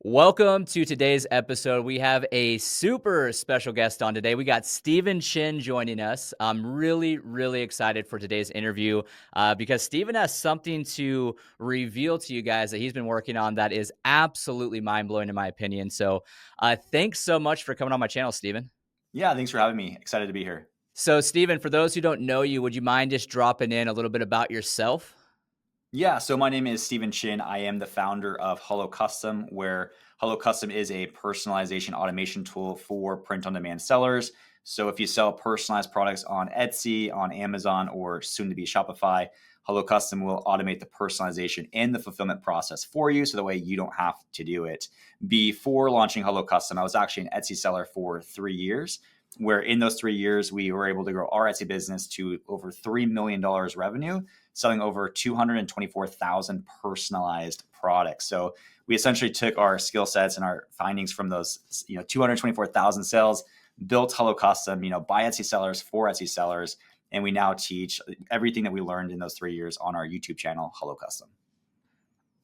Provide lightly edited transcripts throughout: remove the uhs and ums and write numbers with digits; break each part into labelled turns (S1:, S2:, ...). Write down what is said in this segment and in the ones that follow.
S1: Welcome to today's episode. We have a super special guest on today. We got Stephen Chin joining us. I'm really excited for today's interview because Stephen has something to reveal to you guys that he's been working on that is absolutely mind-blowing in my opinion. So thanks so much for coming on my channel, Stephen.
S2: Yeah, thanks for having me. Excited to be here.
S1: So Stephen, for those who don't know you, would you mind just dropping in a little bit about yourself?
S2: Yeah, so my name is Stephen Chin. I am the founder of Holoc, where Holoc is a personalization automation tool for print-on-demand sellers. So if you sell personalized products on Etsy, on Amazon, or soon to be Shopify, Holoc will automate the personalization and the fulfillment process for you, so that way you don't have to do it. Before launching Holoc, I was actually an Etsy seller for 3 years, where in those 3 years we were able to grow our Etsy business to over $3 million revenue, selling over 224,000 personalized products. So we essentially took our skill sets and our findings from those, 224,000 sales, built Hello Custom, by Etsy sellers for Etsy sellers. And we now teach everything that we learned in those 3 years on our YouTube channel, Hello Custom.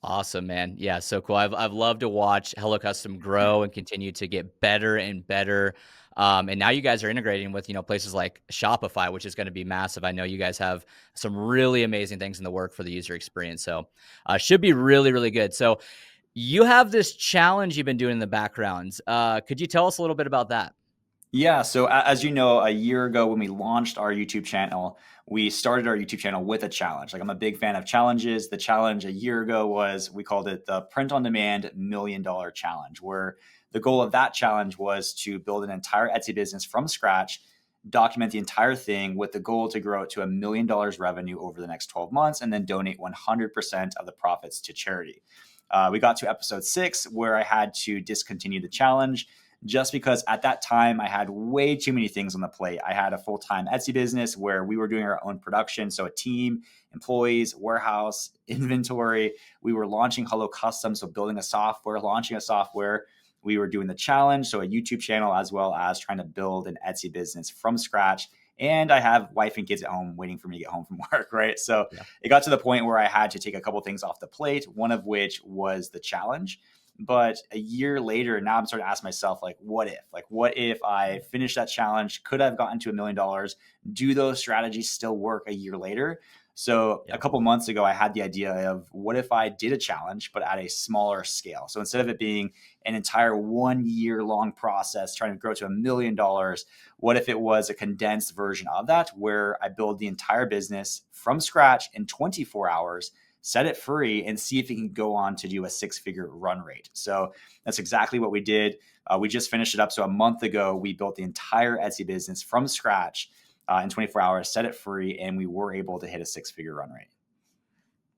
S1: Awesome, man. Yeah, so cool. I've loved to watch Hello Custom grow and continue to get better and better. And now you guys are integrating with, places like Shopify, which is going to be massive. I know you guys have some really amazing things in the work for the user experience. So should be really good. So you have this challenge you've been doing in the background. Could you tell us a little bit about that?
S2: Yeah. So as you know, a year ago when we launched our YouTube channel, we started our YouTube channel with a challenge. Like, I'm a big fan of challenges. The challenge a year ago we called it the Print on Demand $1 Million Challenge, where the goal of that challenge was to build an entire Etsy business from scratch, document the entire thing with the goal to grow it to $1 million revenue over the next 12 months, and then donate 100% of the profits to charity. We got to episode 6 where I had to discontinue the challenge just because at that time I had way too many things on the plate. I had a full-time Etsy business where we were doing our own production. So a team, employees, warehouse, inventory. We were launching Hello Custom, so building a software, launching a software. We were doing the challenge, so a YouTube channel, as well as trying to build an Etsy business from scratch. And I have wife and kids at home waiting for me to get home from work, right? So
S1: Yeah.
S2: it got to the point where I had to take a couple things off the plate, one of which was the challenge. But a year later, now I'm starting to ask myself, like, what if? Like, what if I finished that challenge? Could I have gotten to $1 million? Do those strategies still work a year later? So a
S1: Yeah.
S2: couple months ago, I had the idea of what if I did a challenge, but at a smaller scale. So instead of it being an entire 1 year long process trying to grow to $1 million, what if it was a condensed version of that, where I build the entire business from scratch in 24 hours, set it free, and see if it can go on to do a 6-figure run rate. So that's exactly what we did. We just finished it up. So a month ago, we built the entire Etsy business from scratch in 24 hours, set it free, and we were able to hit a 6-figure run rate.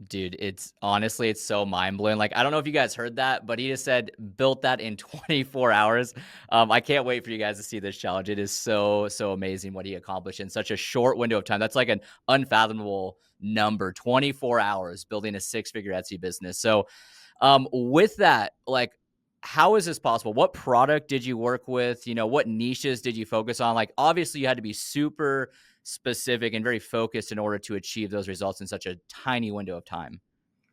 S1: Dude, it's honestly, it's so mind blowing. Like, I don't know if you guys heard that, but he just said built that in 24 hours. I can't wait for you guys to see this challenge. It is so amazing what he accomplished in such a short window of time. That's like an unfathomable number, 24 hours building a 6-figure Etsy business. So, with that, like, how is this possible? What product did you work with? What niches did you focus on? Like, obviously, you had to be super specific and very focused in order to achieve those results in such a tiny window of time.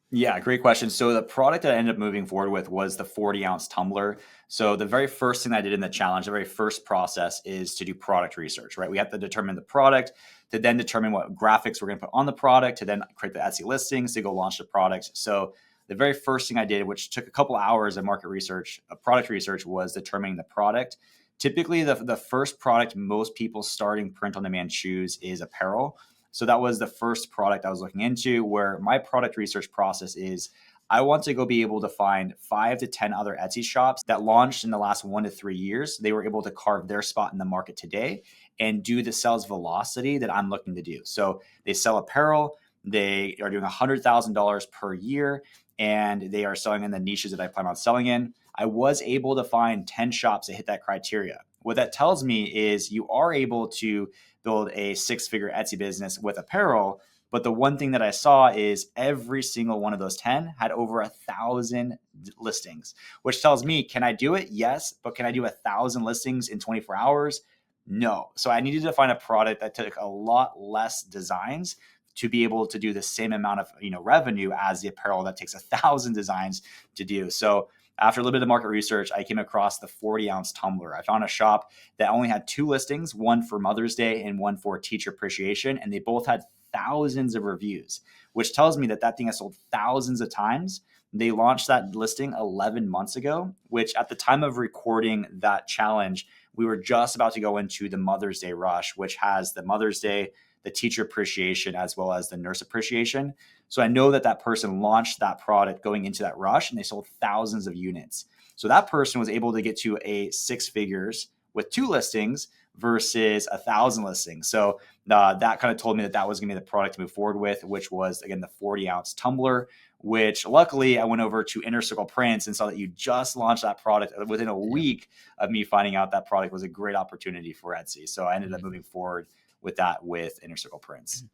S2: Yeah, great question. So the product that I ended up moving forward with was the 40-ounce tumbler. So the very first thing I did in the challenge, the very first process, is to do product research, right? We have to determine the product, to then determine what graphics we're going to put on the product, to then create the Etsy listings, to go launch the product. So the very first thing I did, which took a couple hours of market research, product research, was determining the product. Typically, the first product most people starting print on demand choose is apparel. So that was the first product I was looking into, where my product research process is I want to go be able to find 5 to 10 other Etsy shops that launched in the last 1 to 3 years. They were able to carve their spot in the market today and do the sales velocity that I'm looking to do. So they sell apparel. They are doing $100,000 per year, and they are selling in the niches that I plan on selling in. I was able to find 10 shops that hit that criteria. What that tells me is you are able to build a 6-figure Etsy business with apparel. But the one thing that I saw is every single one of those 10 had over 1,000 listings, which tells me, can I do it? Yes. But can I do 1,000 listings in 24 hours? No. So I needed to find a product that took a lot less designs to be able to do the same amount of revenue as the apparel that takes 1,000 designs to do. So after a little bit of market research, I came across the 40-ounce tumbler. I found a shop that only had two listings, one for Mother's Day and one for teacher appreciation, and they both had thousands of reviews, which tells me that that thing has sold thousands of times. They launched that listing 11 months ago, which at the time of recording that challenge, we were just about to go into the Mother's Day rush, which has the Mother's Day, the teacher appreciation, as well as the nurse appreciation. So I know that that person launched that product going into that rush and they sold thousands of units. So that person was able to get to a six figures with two listings versus 1,000 listings. So that kind of told me that that was going to be the product to move forward with, which was, again, the 40-ounce tumbler, which luckily I went over to Inner Circle Prints and saw that you just launched that product within a
S1: Yeah.
S2: week of me finding out that product was a great opportunity for Etsy. So I ended up moving forward with that with Inner Circle Prints.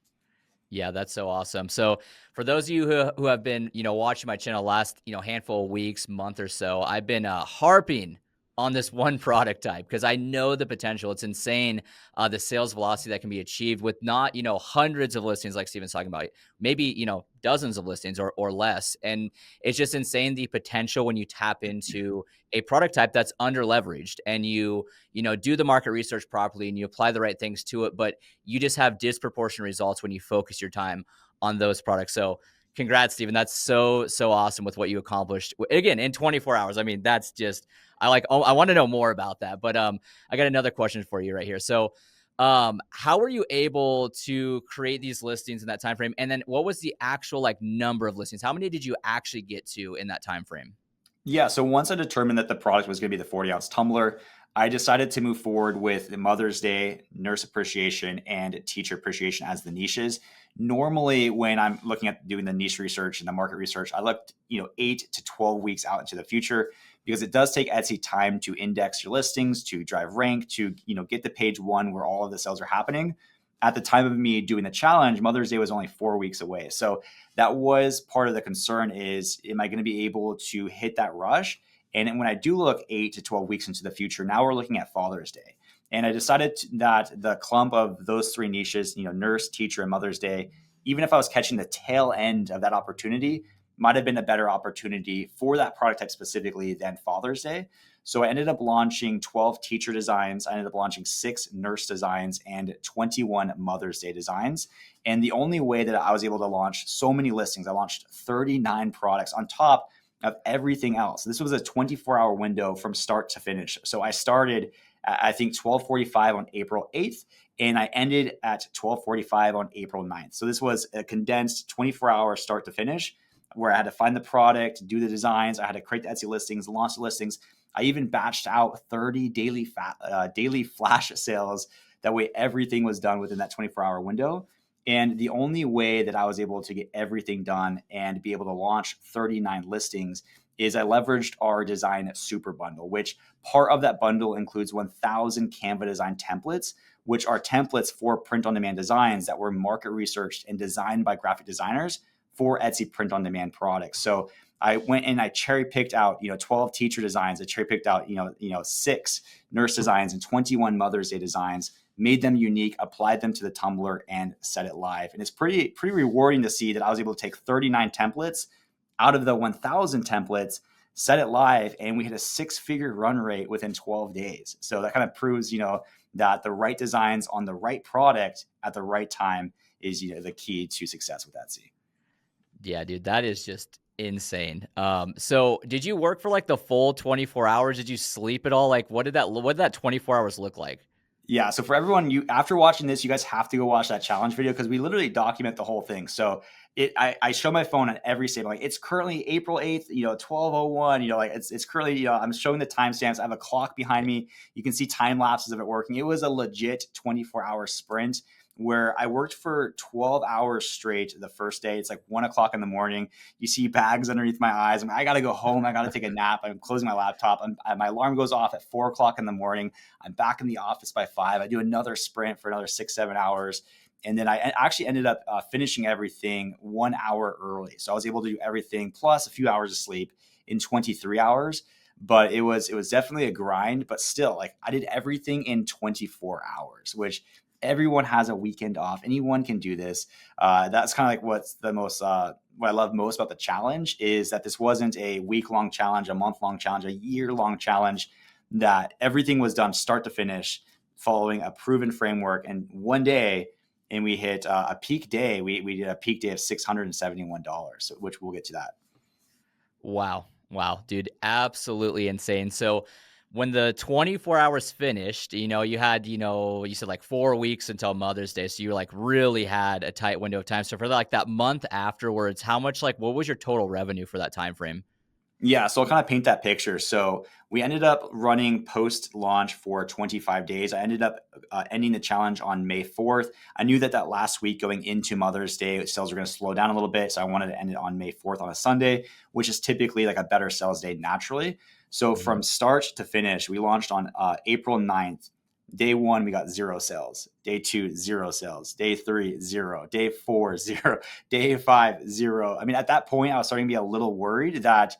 S1: Yeah, that's so awesome. So for those of you who have been, watching my channel last, handful of weeks, month or so, I've been harping on this one product type because I know the potential. It's insane, the sales velocity that can be achieved with not, hundreds of listings like Steven's talking about, maybe, dozens of listings or less. And it's just insane the potential when you tap into a product type that's under leveraged and you do the market research properly and you apply the right things to it. But you just have disproportionate results when you focus your time on those products. So congrats, Steven. That's so awesome with what you accomplished. Again, in 24 hours. I mean, that's just I want to know more about that. But I got another question for you right here. So how were you able to create these listings in that time frame? And then what was the actual number of listings? How many did you actually get to in that time frame?
S2: Yeah. So once I determined that the product was going to be the 40-ounce tumbler, I decided to move forward with the Mother's Day, nurse appreciation, and teacher appreciation as the niches. Normally, when I'm looking at doing the niche research and the market research, I looked, 8 to 12 weeks out into the future because it does take Etsy time to index your listings, to drive rank, to get to page one where all of the sales are happening. At the time of me doing the challenge, Mother's Day was only 4 weeks away. So that was part of the concern is, am I going to be able to hit that rush? And when I do look 8 to 12 weeks into the future, now we're looking at Father's Day. And I decided that the clump of those three niches, nurse, teacher, and Mother's Day, even if I was catching the tail end of that opportunity, might have been a better opportunity for that product type specifically than Father's Day. So I ended up launching 12 teacher designs. I ended up launching 6 nurse designs and 21 Mother's Day designs. And the only way that I was able to launch so many listings, I launched 39 products on top of everything else. This was a 24-hour window from start to finish. So I started at, I think, 12:45 on April 8th, and I ended at 12:45 on April 9th. So this was a condensed 24-hour start to finish where I had to find the product, do the designs, I had to create the Etsy listings, launch the listings. I even batched out 30 daily flash sales. That way everything was done within that 24-hour window. And the only way that I was able to get everything done and be able to launch 39 listings is I leveraged our design super bundle, which part of that bundle includes 1,000 Canva design templates, which are templates for print on demand designs that were market researched and designed by graphic designers for Etsy print on demand products. So I went and I cherry picked out, 12 teacher designs. I cherry picked out, 6 nurse designs and 21 Mother's Day designs, made them unique, applied them to the Tumbler, and set it live. And it's pretty rewarding to see that I was able to take 39 templates out of the 1,000 templates, set it live, and we hit a 6-figure run rate within 12 days. So that kind of proves, that the right designs on the right product at the right time is, the key to success with Etsy.
S1: Yeah, dude, that is just insane. So did you work for the full 24 hours? Did you sleep at all? What did that 24 hours look like?
S2: Yeah. So for everyone, you after watching this, you guys have to go watch that challenge video because we literally document the whole thing. So I show my phone on every statement. Like it's currently April 8th, 12:01. It's currently, I'm showing the timestamps. I have a clock behind me. You can see time lapses of it working. It was a legit 24-hour sprint where I worked for 12 hours straight the first day. It's like 1 o'clock in the morning. You see bags underneath my eyes. I got to go home. I got to take a nap. I'm closing my laptop. My alarm goes off at 4 o'clock in the morning. I'm back in the office by 5. I do another sprint for another 6, 7 hours. And then I actually ended up finishing everything 1 hour early. So I was able to do everything plus a few hours of sleep in 23 hours. But it was definitely a grind, but still, like I did everything in 24 hours, which Everyone has a weekend off. Anyone can do this. That's kind of like what's the most, what I love most about the challenge is that this wasn't a week-long challenge, a month-long challenge, a year-long challenge, that everything was done start to finish following a proven framework. And one day, and we hit a peak day. We did a peak day of $671, which we'll get to that.
S1: Wow. Wow, dude, absolutely insane. So when the 24 hours finished, you had, you said like 4 weeks until Mother's Day. So you like really had a tight window of time. So for like that month afterwards, how much like what was your total revenue for that time frame?
S2: Yeah, so I'll kind of paint that picture. So we ended up running post launch for 25 days. I ended up ending the challenge on May 4th. I knew that that last week going into Mother's Day, sales were going to slow down a little bit. So I wanted to end it on May 4th on a Sunday, which is typically like a better sales day naturally. So
S1: Mhm.
S2: from start to finish, we launched on April 9th. Day one, we got 0 sales. Day two, 0 sales. Day three, 0. Day four, 0. Day five, 0. I mean, at that point, I was starting to be a little worried that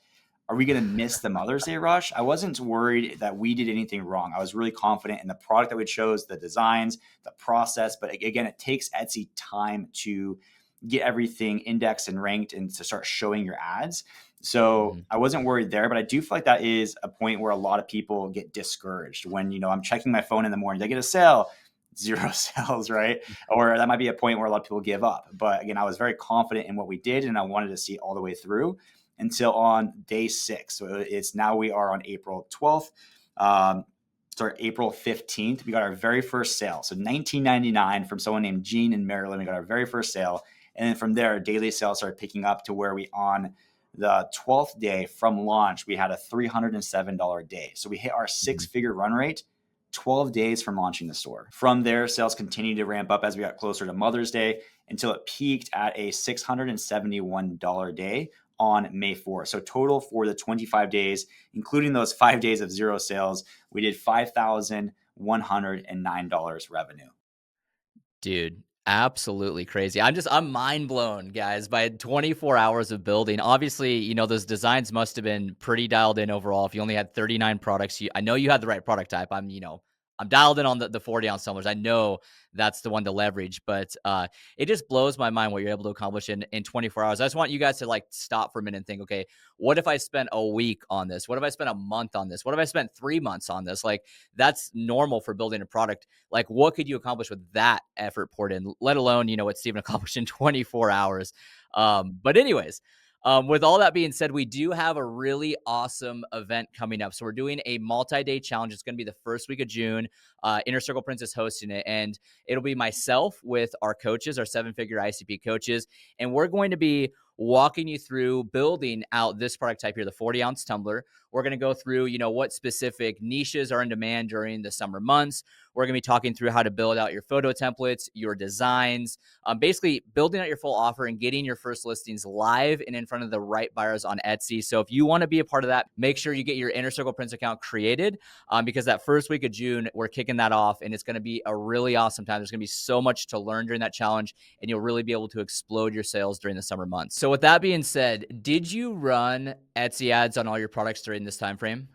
S2: are we going to miss the Mother's Day rush? I wasn't worried that we did anything wrong. I was really confident in the product that we chose, the designs, the process. But again, it takes Etsy time to get everything indexed and ranked and to start showing your ads. So
S1: Mhm.
S2: I wasn't worried there, but I do feel like that is a point where a lot of people get discouraged when, I'm checking my phone in the morning, they get a sale, 0 sales, right? Or that might be a point where a lot of people give up. But again, I was very confident in what we did and I wanted to see it all the way through until on day 6. So it's now we are on April 12th. Sorry, April 15th. We got our very first sale. So 1999 from someone named Gene in Maryland. We got our very first sale. And then from there, daily sales started picking up to where we on the 12th day from launch, we had a $307 day. So we hit our
S1: Mhm.
S2: 6-figure run rate 12 days from launching the store. From there, sales continued to ramp up as we got closer to Mother's Day until it peaked at a $671 day on May 4th. So total for the 25 days, including those 5 days of 0 sales, we did $5,109 revenue.
S1: Dude, absolutely crazy. I'm mind blown, guys, by 24 hours of building. Obviously, those designs must have been pretty dialed in overall. If you only had 39 products, I know you had the right product type. I'm dialed in on the 40-ounce tumblers. I know that's the one to leverage, but it just blows my mind what you're able to accomplish in 24 hours. I just want you guys to like stop for a minute and think, okay, what if I spent a week on this? What if I spent a month on this? What if I spent 3 months on this? Like that's normal for building a product. Like, what could you accomplish with that effort poured in, let alone, what Steven accomplished in 24 hours? But anyways, with all that being said, we do have a really awesome event coming up. So we're doing a multi-day challenge. It's going to be the first week of June. Inner Circle Prince is hosting it, and it'll be myself with our coaches, our 7-figure ICP coaches, and we're going to be walking you through building out this product type here, the 40-ounce tumbler. We're going to go through, what specific niches are in demand during the summer months. We're going to be talking through how to build out your photo templates, your designs, basically building out your full offer and getting your first listings live and in front of the right buyers on Etsy. So if you want to be a part of that, make sure you get your Inner Circle Prince account created because that first week of June, we're kicking that off and it's going to be a really awesome time. There's going to be so much to learn during that challenge and you'll really be able to explode your sales during the summer months. So with that being said, did you run Etsy ads on all your products during this time frame?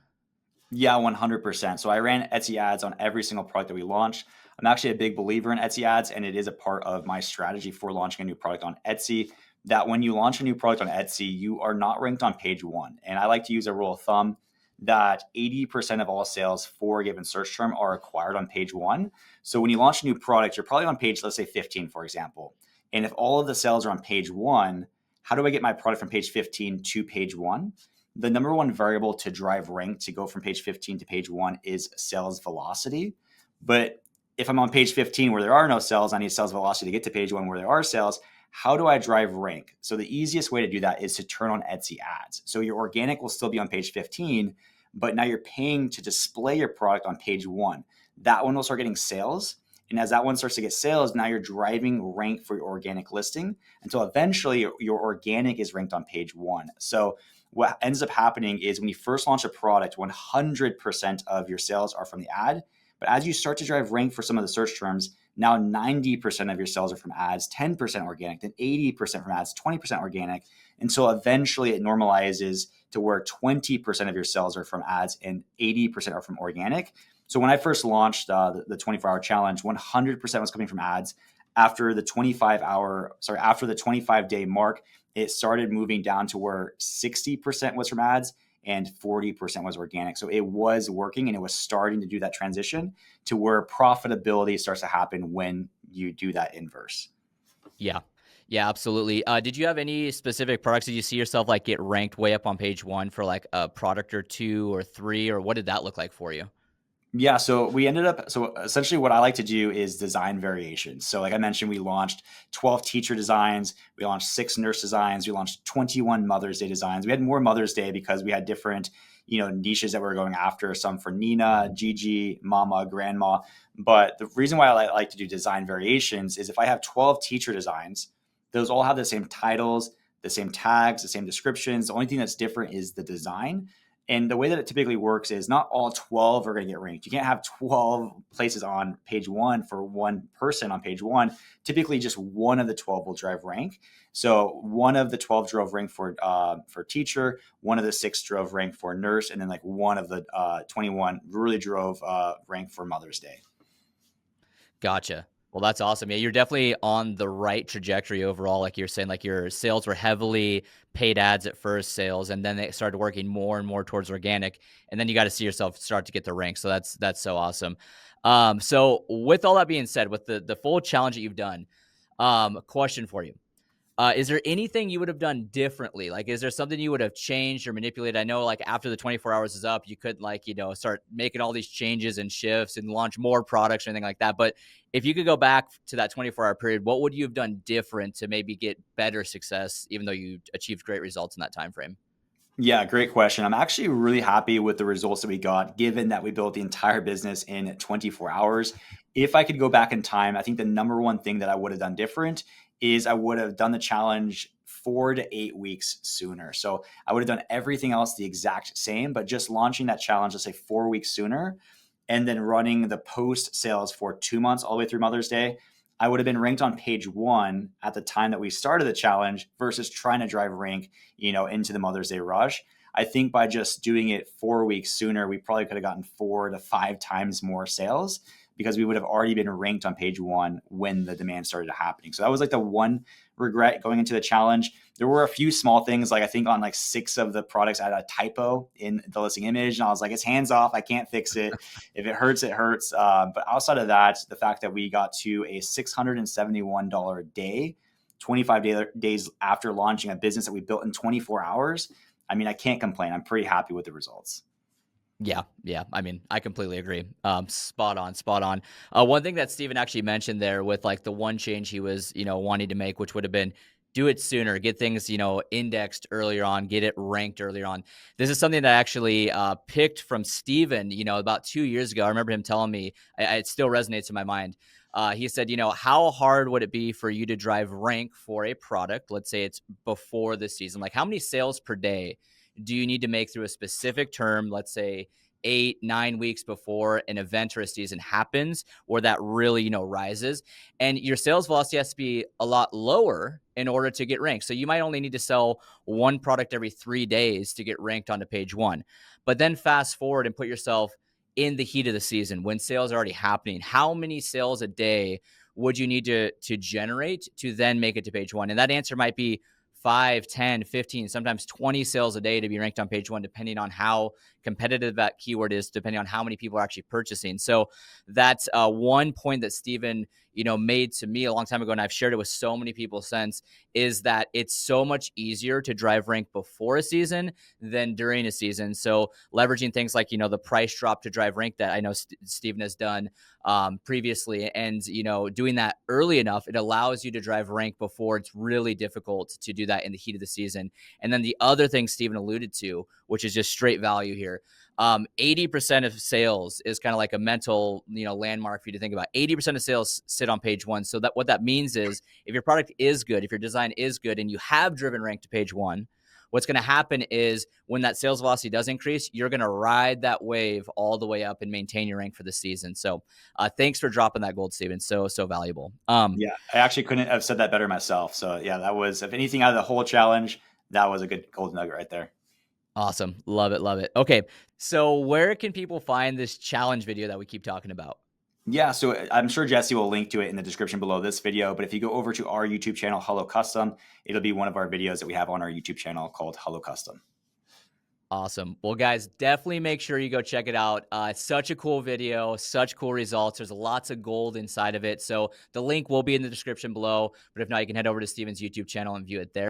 S2: Yeah, 100%. So I ran Etsy ads on every single product that we launched. I'm actually a big believer in Etsy ads, and it is a part of my strategy for launching a new product on Etsy. That when you launch a new product on Etsy, you are not ranked on page one. And I like to use a rule of thumb that 80% of all sales for a given search term are acquired on page one. So when you launch a new product, you're probably on page, let's say 15, for example. And if all of the sales are on page one, how do I get my product from page 15 to page one? The number one variable to drive rank to go from page 15 to page one is sales velocity. But if I'm on page 15 where there are no sales, I need sales velocity to get to page one where there are sales. How do I drive rank? So the easiest way to do that is to turn on Etsy ads. So your organic will still be on page 15, but now you're paying to display your product on page one. That one will start getting sales. And as that one starts to get sales, now you're driving rank for your organic listing until eventually your organic is ranked on page one. So what ends up happening is when you first launch a product, 100% of your sales are from the ad. But as you start to drive rank for some of the search terms, now 90% of your sales are from ads, 10% organic, then 80% from ads, 20% organic. And so eventually it normalizes to where 20% of your sales are from ads and 80% are from organic. So when I first launched the 24-hour challenge, 100% was coming from ads. After the 25-day mark, it started moving down to where 60% was from ads and 40% was organic. So it was working, and it was starting to do that transition to where profitability starts to happen when you do that inverse.
S1: Yeah. Yeah, absolutely. Did you have any specific products? Did you see yourself like get ranked way up on page one for like a product or two or three, or what did that look like for you?
S2: Yeah, so we ended up, so essentially what I like to do is design variations. So like I mentioned, we launched 12 teacher designs, we launched 6 nurse designs, we launched 21 Mother's Day designs. We had more Mother's Day because we had different, niches that we were going after, some for Nina, Gigi, Mama, Grandma. But the reason why I like to do design variations is if I have 12 teacher designs, those all have the same titles, the same tags, the same descriptions. The only thing that's different is the design. And the way that it typically works is not all 12 are going to get ranked. You can't have 12 places on page one for one person on page one. Typically, just one of the 12 will drive rank. So one of the 12 drove rank for teacher, one of the 6 drove rank for nurse, and then like one of the 21 really drove rank for Mother's Day.
S1: Gotcha. Well, that's awesome. Yeah, you're definitely on the right trajectory overall. Like you're saying, like your sales were heavily paid ads at first sales, and then they started working more and more towards organic. And then you got to see yourself start to get the rank. So that's so awesome. So with all that being said, with the full challenge that you've done, question for you. Is there anything you would have done differently? Like, is there something you would have changed or manipulated? I know, like, after the 24 hours is up, you could, like, start making all these changes and shifts and launch more products or anything like that. But if you could go back to that 24-hour period, what would you have done different to maybe get better success, even though you achieved great results in that time frame?
S2: Yeah, great question. I'm actually really happy with the results that we got, given that we built the entire business in 24 hours. If I could go back in time, I think the number one thing that I would have done different is I would have done the challenge 4 to 8 weeks sooner. So I would have done everything else the exact same, but just launching that challenge, let's say 4 weeks sooner, and then running the post sales for 2 months all the way through Mother's Day, I would have been ranked on page one at the time that we started the challenge versus trying to drive rank, into the Mother's Day rush. I think by just doing it 4 weeks sooner, we probably could have gotten 4 to 5 times more sales because we would have already been ranked on page one when the demand started happening. So that was like the one regret going into the challenge. There were a few small things, like I think on like 6 of the products, I had a typo in the listing image, and I was like, it's hands off. I can't fix it. If it hurts, it hurts. But outside of that, the fact that we got to a $671 a day, 25 days after launching a business that we built in 24 hours, I mean, I can't complain. I'm pretty happy with the results.
S1: Yeah, yeah. I mean, I completely agree. Spot on, spot on. One thing that Steven actually mentioned there with like the one change he was, wanting to make, which would have been do it sooner, get things, indexed earlier on, get it ranked earlier on. This is something that I actually picked from Steven, about 2 years ago. I remember him telling me, it still resonates in my mind. He said, how hard would it be for you to drive rank for a product? Let's say it's before the season. Like, how many sales per day do you need to make through a specific term, let's say 8, 9 weeks before an event or a season happens, or that really, rises? And your sales velocity has to be a lot lower in order to get ranked. So you might only need to sell one product every 3 days to get ranked onto page one. But then fast forward and put yourself in the heat of the season when sales are already happening. How many sales a day would you need to generate to then make it to page one? And that answer might be 5, 10, 15, sometimes 20 sales a day to be ranked on page one, depending on how competitive that keyword is, depending on how many people are actually purchasing. So that's one point that Steven, made to me a long time ago, and I've shared it with so many people since, is that it's so much easier to drive rank before a season than during a season. So leveraging things like, the price drop to drive rank that I know Steven has done previously, and doing that early enough, it allows you to drive rank before it's really difficult to do that in the heat of the season. And then the other thing Steven alluded to, which is just straight value here, 80% of sales is kind of like a mental, landmark for you to think about. 80% of sales sit on page one. So that what that means is if your product is good, if your design is good, and you have driven rank to page one, what's going to happen is when that sales velocity does increase, you're going to ride that wave all the way up and maintain your rank for the season. So thanks for dropping that gold, Steven. So valuable.
S2: Yeah, I actually couldn't have said that better myself. So yeah, that was, if anything, out of the whole challenge, that was a good golden nugget right there.
S1: Awesome. Love it, love it. Okay, so where can people find this challenge video that we keep talking about?
S2: Yeah, so I'm sure Jesse will link to it in the description below this video. But if you go over to our YouTube channel, Hello Custom, it'll be one of our videos that we have on our YouTube channel called Hello Custom.
S1: Awesome. Well, guys, definitely make sure you go check it out. It's such a cool video, such cool results. There's lots of gold inside of it. So the link will be in the description below. But if not, you can head over to Steven's YouTube channel and view it there.